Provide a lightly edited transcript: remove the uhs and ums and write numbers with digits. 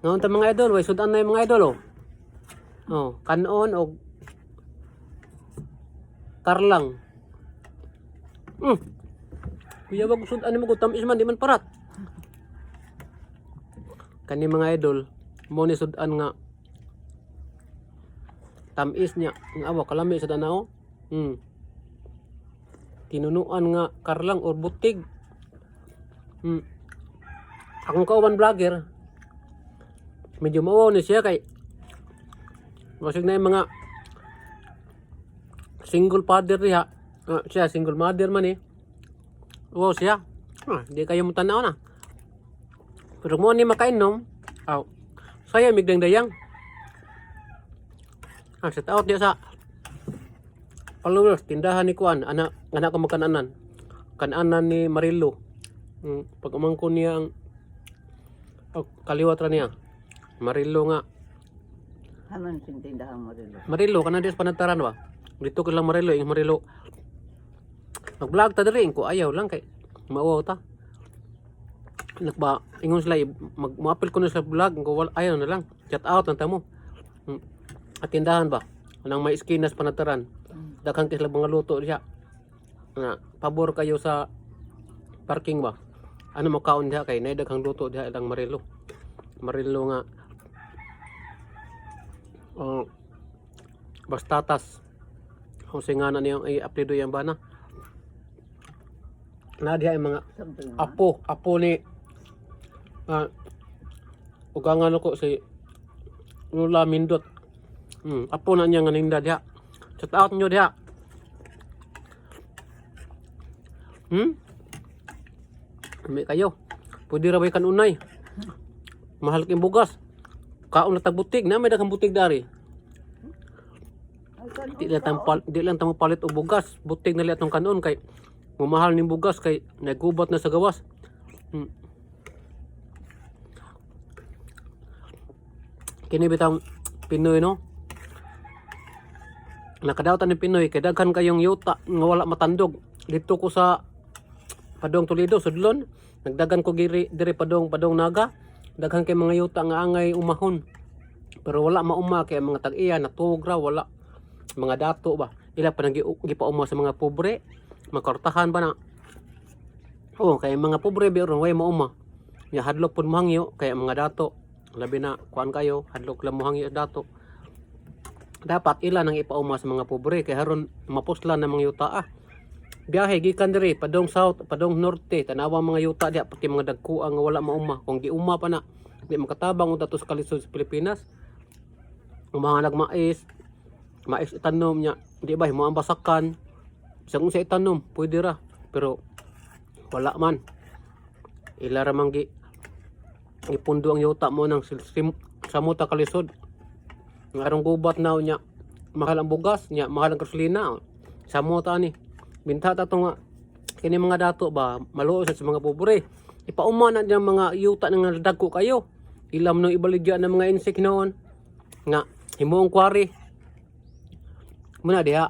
Ngayon ta mga idol, way sudan na yung mga idol oh. Oh, kanon o karlang. Kuya wag sudan mo ko tamis man di man parat. Kani mga idol, mo ni sudan nga tamis niya. Ang awa kalami sa tanaw. Tinunuan nga karlang or butig. Akong kauban vlogger, medyo mao ni siya kay masig na yung mga single father diha. Siya single mother man eh. Wow siya. Di kayo mo tanaw na. Pero mo ni makainom. Saya migdang dayang. Set out dia sa followers tindahan ni Kuan, anak ko magkananan. Kananan ni Marillo. Pag umangko niya ang kaliwat ra niya. Marillo nga. Haman sing tindahan Marillo. Marillo kana dis panataran ba? Dito ko lang Marillo, yung Marillo. Mag-vlog ta diri ko ayaw lang kay mauwaw ta. Nagba ingon sila mag-appeal ko na sa vlog ko ayaw na lang. Chat out na tamo. At tindahan ba? Anang may skinas panataran. Daghang kisla mga luto diha. Pabor kayo sa parking ba? Ano mo kaon diha kay nay daghang luto diha ilang Marillo. Marillo nga bastatas. Kung singanan niyang i-upload yung bana. Na diha yung mga apo ni ugangan ko si Lula Mindot. Apo na niya nga ninda diha. Shout out nyo diha. May kayo. Pwede rabay kan unay. Mahal king bugas. Kaon na tagbutig na may daghang butig dari. Di lang tamo palit og bugas. Butig na li atong kanon kay mamahal ning bugas kay nagubat na sa gawas. Kini bitang Pinoy no. Nakadawtan ni Pinoy kay daghan kayong yuta nga wala matandog. Dito ko sa Padong Toledo sudlon, nagdagan ko diri padong Naga. Daghan kay mga yuta nga angay umahon. Pero wala mauma kay mga tag-iya natug ra wala. Mga dato ba. Ila pa gipauma sa mga pobre. Makortahan ba na. Kay mga pobre biron way mauma. Nya hadlok pud mahangyo kay mga dato. Labi na kuan kayo, hadlok lang mohangyo dato. Dapat ila nang ipauma sa mga pobre kay haron mapuslan ng mga yuta biyahe gikan diri padong south padong norte tanawa mga yuta diha pati mga dagkuang nga wala mauma kung giuma pa na di makatabang og datos kalisod sa Pilipinas mga nagmais mais itanom nya di ba mo ambasakan sang sa itanom pwede ra pero wala man ila ra man ipundo ang yuta mo nang samuta kalisod ngarong gubat na nya mahal ang bugas nya mahal ang gasolina samo ta ni binta ta to nga kini mga dato ba maluo sa mga pobre ipauma na diyan mga yuta nga dagko kayo ilam no ibaligya ng mga insect noon nga himuong kwari muna diha